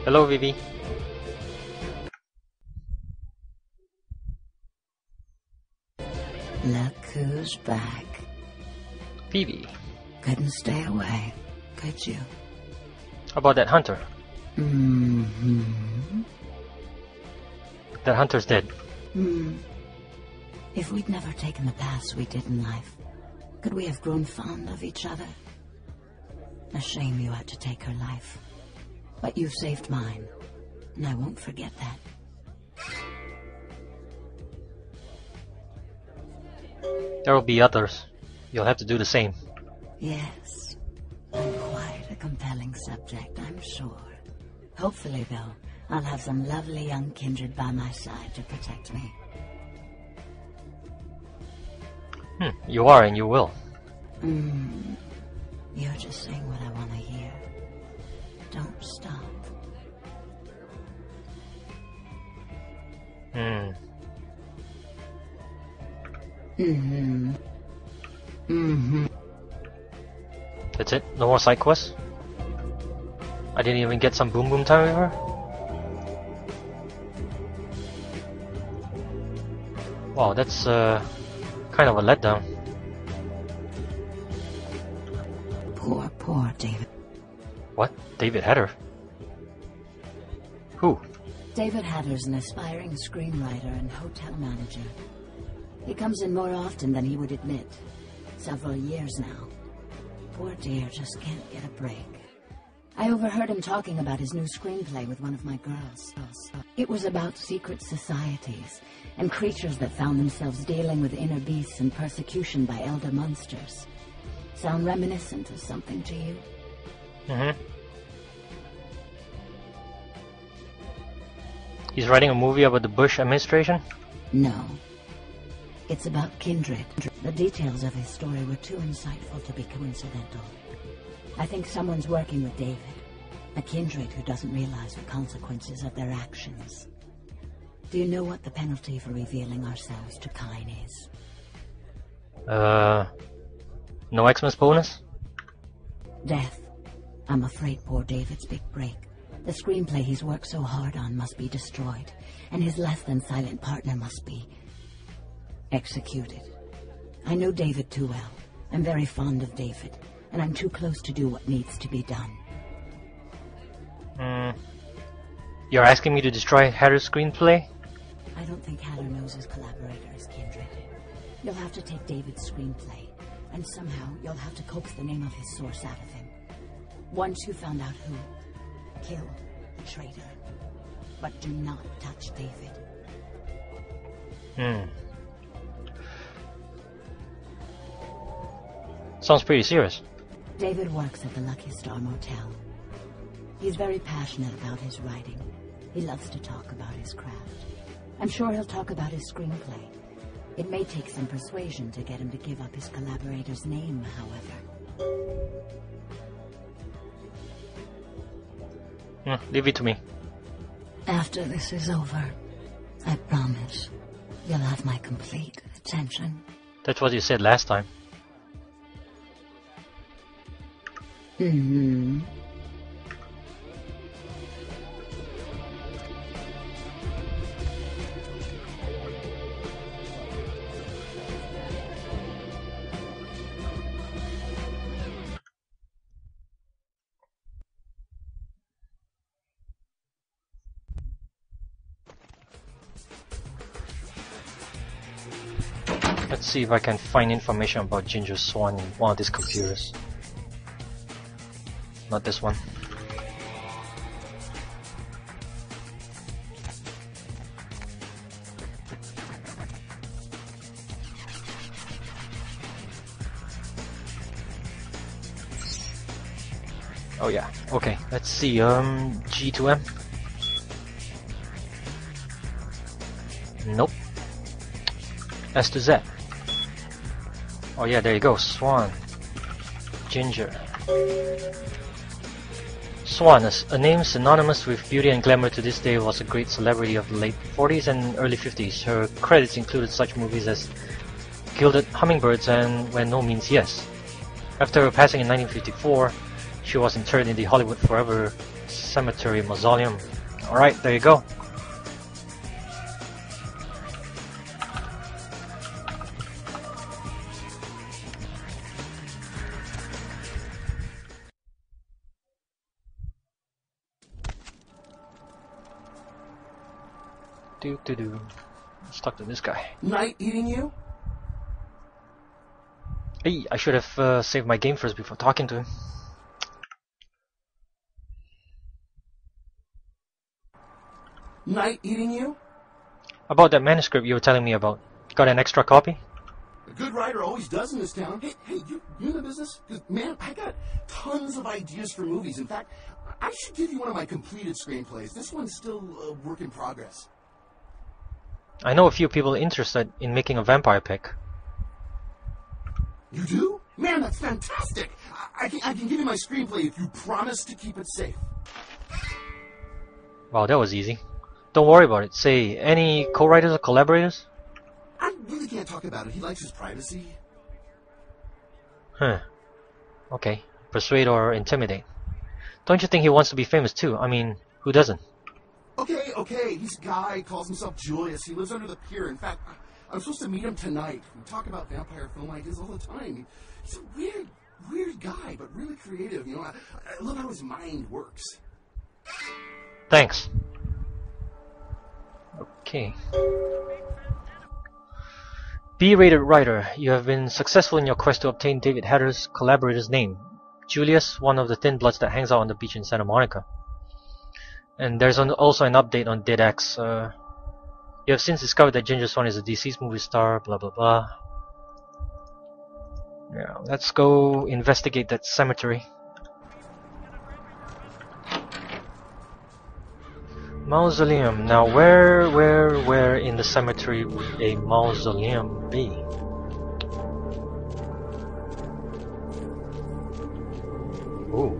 Hello, Vivi. Look who's back. Vivi. Couldn't stay away, could you? How about that hunter? Mm-hmm. That hunter's dead. If we'd never taken the paths we did in life, could we have grown fond of each other? A shame you had to take her life. But you've saved mine, and I won't forget that. There will be others. You'll have to do the same. Yes, I'm quite a compelling subject, I'm sure. Hopefully, though, I'll have some lovely young kindred by my side to protect me. You are and you will. You're just saying what I want to hear. Don't stop. That's it? No more side quests? I didn't even get some boom boom time with her? Wow, that's kind of a letdown. Poor David. What? David Hatter? Who? David Hatter's an aspiring screenwriter and hotel manager. He comes in more often than he would admit. Several years now. Poor dear just can't get a break. I overheard him talking about his new screenplay with one of my girls. It was about secret societies and creatures that found themselves dealing with inner beasts and persecution by elder monsters. Sound reminiscent of something to you? He's writing a movie about the Bush administration? No. It's about kindred. The details of his story were too insightful to be coincidental. I think someone's working with David, a kindred who doesn't realize the consequences of their actions. Do you know what the penalty for revealing ourselves to Kine is? No Xmas bonus? Death. I'm afraid poor David's big break. The screenplay he's worked so hard on must be destroyed, and his less-than-silent partner must be executed. I know David too well. I'm very fond of David, and I'm too close to do what needs to be done. You're asking me to destroy Hatter's screenplay? I don't think Hatter knows his collaborator is kindred. You'll have to take David's screenplay, and somehow you'll have to coax the name of his source out of him. Once you found out who, kill the traitor. But do not touch David. Sounds pretty serious. David works at the Lucky Star Motel. He's very passionate about his writing. He loves to talk about his craft. I'm sure he'll talk about his screenplay. It may take some persuasion to get him to give up his collaborator's name, however. Leave it to me. After this is over, I promise you'll have my complete attention. That's what you said last time. Let's see if I can find information about Ginger Swan in one of these computers. Not this one. Oh yeah, okay, let's see, G2M. Nope. S to Z. Oh yeah, there you go, Swan. Ginger. Swan, a name synonymous with beauty and glamour to this day, was a great celebrity of the late 40s and early 50s. Her credits included such movies as Gilded Hummingbirds and When No Means Yes. After her passing in 1954, She was interred in the Hollywood Forever Cemetery Mausoleum. Alright, there you go. Let's talk to this guy. Night eating you? Hey, I should have saved my game first before talking to him. Night eating you? About that manuscript you were telling me about. Got an extra copy? A good writer always does in this town. Hey, you in the business? 'Cause, man, I got tons of ideas for movies. In fact, I should give you one of my completed screenplays. This one's still a work in progress. I know a few people interested in making a vampire pick. You do? Man, that's fantastic! I can give you my screenplay if you promise to keep it safe. Wow, that was easy. Don't worry about it. Say, any co-writers or collaborators? I really can't talk about it. He likes his privacy. Huh. Okay. Persuade or intimidate. Don't you think he wants to be famous too? I mean, who doesn't? Okay. He's a guy, calls himself Julius. He lives under the pier. In fact, I'm supposed to meet him tonight. We talk about vampire film ideas all the time. He's a weird guy, but really creative. You know, I love how his mind works. Thanks. Okay. B-rated writer, you have been successful in your quest to obtain David Hatter's collaborator's name. Julius, one of the thin bloods that hangs out on the beach in Santa Monica. And there's also an update on Dead X. You have since discovered that Ginger Swan is a deceased movie star, blah blah blah. Yeah, let's go investigate that cemetery. Mausoleum. Now where in the cemetery would a mausoleum be? Ooh.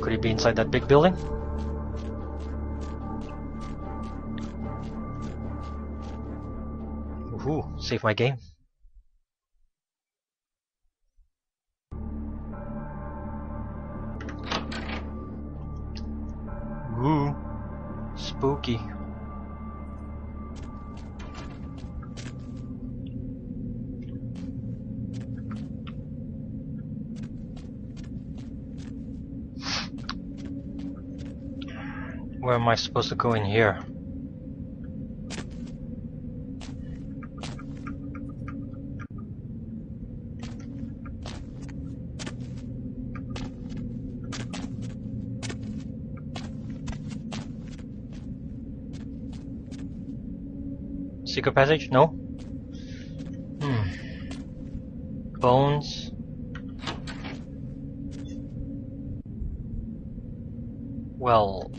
Could it be inside that big building? Ooh, save my game. Ooh, spooky. Where am I supposed to go in here? Secret passage? No? Bones. Well,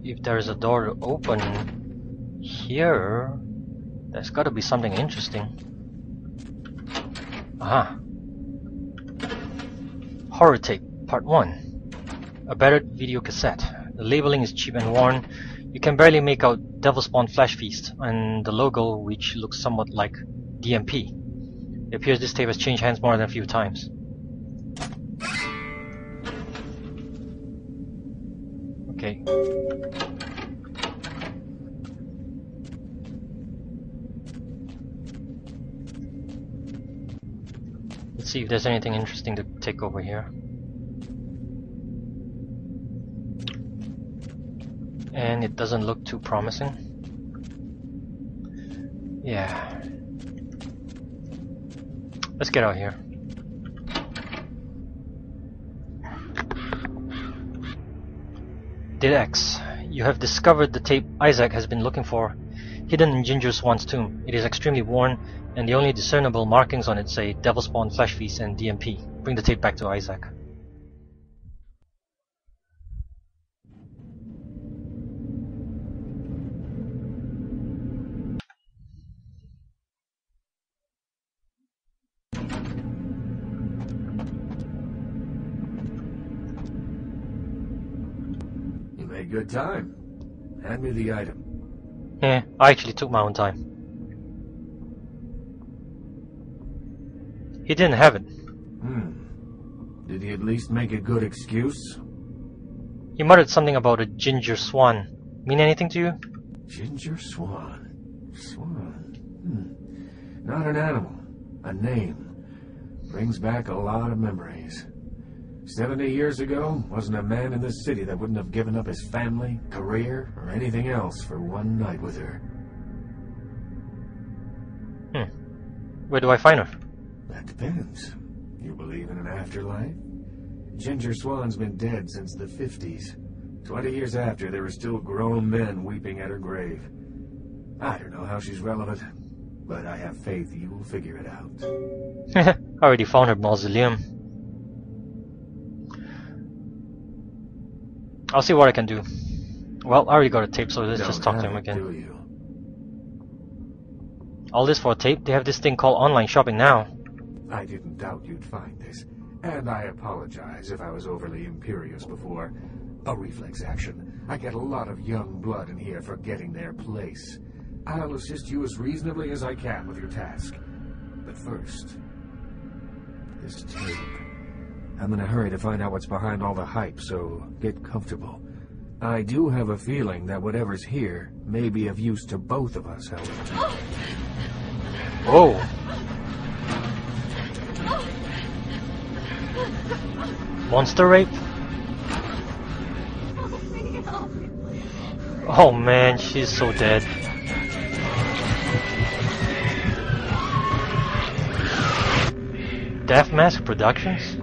if there's a door to open here, there's gotta be something interesting. Aha. Horror Tape, Part 1. A battered video cassette. The labeling is cheap and worn. You can barely make out Devil Spawn Flash Feast and the logo, which looks somewhat like DMP. It appears this tape has changed hands more than a few times. Okay. Let's see if there's anything interesting to take over here. And it doesn't look too promising. Yeah. Let's get out here. Dead X. You have discovered the tape Isaac has been looking for, hidden in Ginger Swan's tomb. It is extremely worn, and the only discernible markings on it say Devil Spawn, Flash Feast, and DMP. Bring the tape back to Isaac. Good time. Hand me the item. Yeah, I actually took my own time. He didn't have it. Did he at least make a good excuse? He muttered something about a ginger swan. Mean anything to you? Ginger swan. Swan. Not an animal. A name. Brings back a lot of memories. 70 years ago, wasn't a man in this city that wouldn't have given up his family, career, or anything else for one night with her. Where do I find her? That depends. You believe in an afterlife? Ginger Swan's been dead since the 50s. 20 years after, there are still grown men weeping at her grave. I don't know how she's relevant, but I have faith you will figure it out. I already found her mausoleum. I'll see what I can do. Well, I already got a tape, so let's just talk to him again. Do you? All this for a tape? They have this thing called online shopping now. I didn't doubt you'd find this, and I apologize if I was overly imperious before. A reflex action. I get a lot of young blood in here forgetting their place. I'll assist you as reasonably as I can with your task. But first, this tape. I'm in a hurry to find out what's behind all the hype, so get comfortable. I do have a feeling that whatever's here may be of use to both of us, however. Whoa! Monster rape? Oh man, she's so dead. Death Mask Productions?